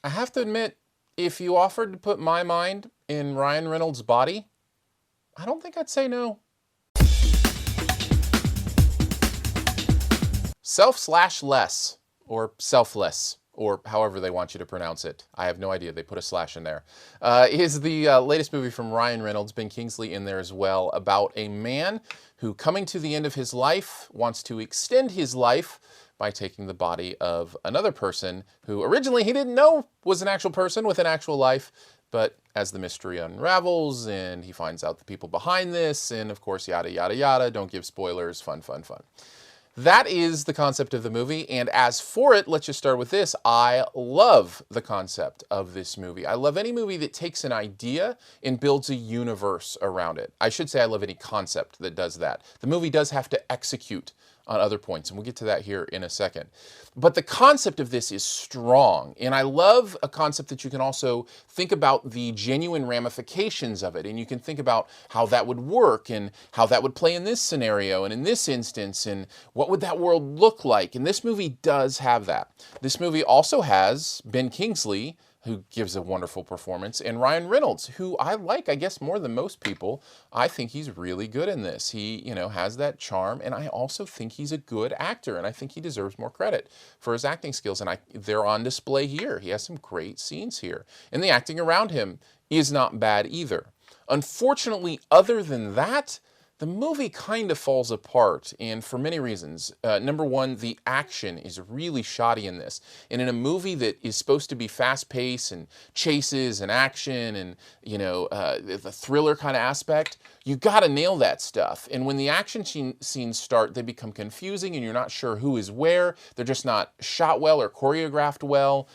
I have to admit, if you offered to put my mind in Ryan Reynolds' body, I don't think I'd say no. Self/less, or selfless, or however they want you to pronounce it. I have no idea. They put a slash in there. Is the latest movie from Ryan Reynolds, Ben Kingsley in there as well, about a man who, coming to the end of his life, wants to extend his life by taking the body of another person who originally he didn't know was an actual person with an actual life. But as the mystery unravels and he finds out the people behind this, and of course, yada, yada, yada, don't give spoilers, fun, fun, fun. That is the concept of the movie, and as for it, let's just start with this. I love the concept of this movie. I love any movie that takes an idea and builds a universe around it. I should say I love any concept that does that. The movie does have to execute on other points, and we'll get to that here in a second. But the concept of this is strong, and I love a concept that you can also think about the genuine ramifications of it, and you can think about how that would work and how that would play in this scenario and in this instance, and what would that world look like. And this movie does have that. This movie also has Ben Kingsley, who gives a wonderful performance, and Ryan Reynolds, who I like, I guess, more than most people. I think he's really good in this. He, has that charm, and I also think he's a good actor, and I think he deserves more credit for his acting skills, and they're on display here. He has some great scenes here, and the acting around him is not bad either. Unfortunately, other than that, the movie kind of falls apart, and for many reasons. Number one, the action is really shoddy in this. And in a movie that is supposed to be fast-paced and chases and action and, the thriller kind of aspect, you got to nail that stuff. And when the action scenes start, they become confusing and you're not sure who is where. They're just not shot well or choreographed well.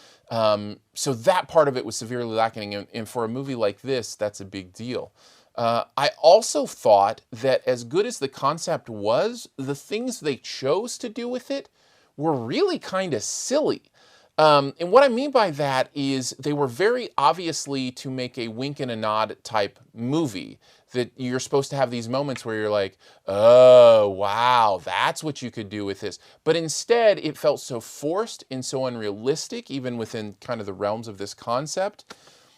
So that part of it was severely lacking, and for a movie like this, that's a big deal. I also thought that as good as the concept was, the things they chose to do with it were really kind of silly. And what I mean by that is they were very obviously to make a wink and a nod type movie. That you're supposed to have these moments where you're like, oh, wow, that's what you could do with this. But instead, it felt so forced and so unrealistic, even within kind of the realms of this concept,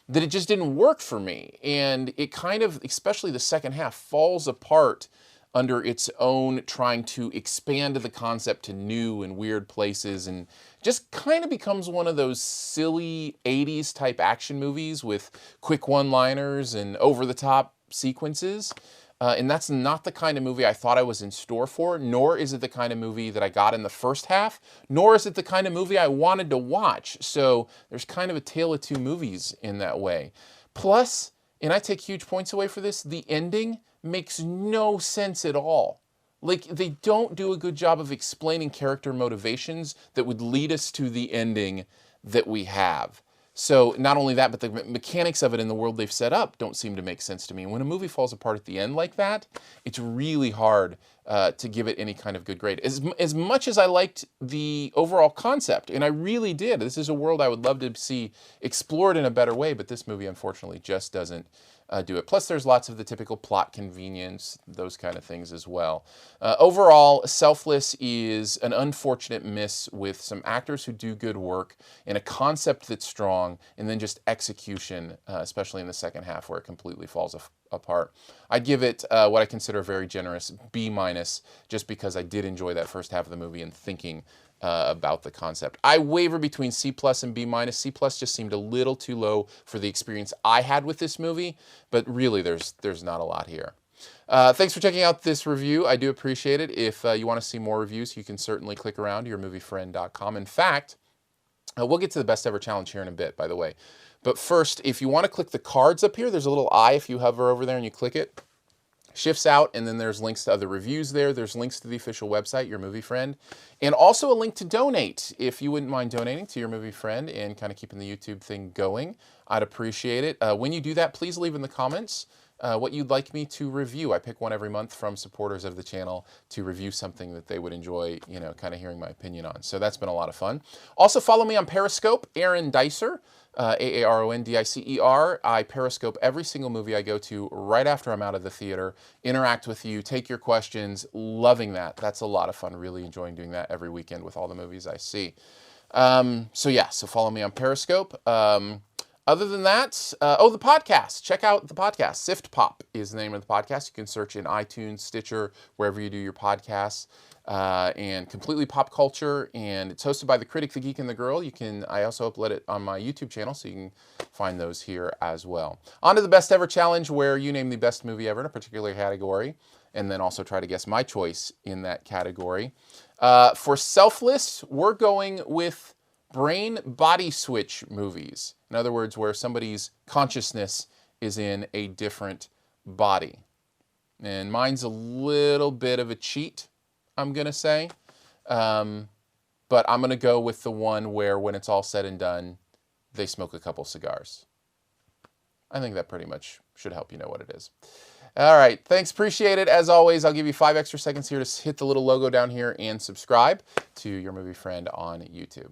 that it just didn't work for me. And it kind of, especially the second half, falls apart under its own trying to expand the concept to new and weird places, and just kind of becomes one of those silly 80s type action movies with quick one-liners and over-the-top sequences. And that's not the kind of movie I thought I was in store for, nor is it the kind of movie that I got in the first half, nor is it the kind of movie I wanted to watch. So there's kind of a tale of two movies in that way. Plus, and I take huge points away for this, the ending makes no sense at all. Like, they don't do a good job of explaining character motivations that would lead us to the ending that we have. So not only that, but the mechanics of it in the world they've set up don't seem to make sense to me. When a movie falls apart at the end like that, it's really hard to give it any kind of good grade. As much as I liked the overall concept, and I really did, this is a world I would love to see explored in a better way, but this movie unfortunately just doesn't do it. Plus, there's lots of the typical plot convenience, those kind of things as well. Overall, Selfless is an unfortunate miss with some actors who do good work and a concept that's strong, and then just execution, especially in the second half where it completely falls apart. I'd give it what I consider a very generous B-, just because I did enjoy that first half of the movie and thinking about the concept. I waver between C+ and B-. C+ just seemed a little too low for the experience I had with this movie, but really there's not a lot here. Thanks for checking out this review. I do appreciate it. If you want to see more reviews, you can certainly click around to yourmoviefriend.com. In fact, we'll get to the best ever challenge here in a bit, by the way. But first, if you want to click the cards up here, there's a little eye if you hover over there and you click it. Shifts out, and then there's links to other reviews there. There's links to the official website, Your Movie Friend, and also a link to donate. If you wouldn't mind donating to Your Movie Friend and kind of keeping the YouTube thing going, I'd appreciate it. When you do that, please leave in the comments what you'd like me to review. I pick one every month from supporters of the channel to review something that they would enjoy, kind of hearing my opinion on. So that's been a lot of fun. Also follow me on Periscope, Aaron Dicer, Aarondicer. I Periscope every single movie I go to right after I'm out of the theater, interact with you, take your questions, loving that. That's a lot of fun, really enjoying doing that every weekend with all the movies I see. So yeah, so follow me on Periscope. Other than that, the podcast. Check out the podcast. Sift Pop is the name of the podcast. You can search in iTunes, Stitcher, wherever you do your podcasts. And completely pop culture, and it's hosted by the critic, the geek, and the girl. I also upload it on my YouTube channel, so you can find those here as well. On to the best ever challenge, where you name the best movie ever in a particular category, and then also try to guess my choice in that category. For Selfless, we're going with brain body switch movies. In other words, where somebody's consciousness is in a different body. And mine's a little bit of a cheat, I'm going to say. But I'm going to go with the one where, when it's all said and done, they smoke a couple cigars. I think that pretty much should help you know what it is. All right, thanks, appreciate it. As always, I'll give you 5 extra seconds here to hit the little logo down here and subscribe to Your Movie Friend on YouTube.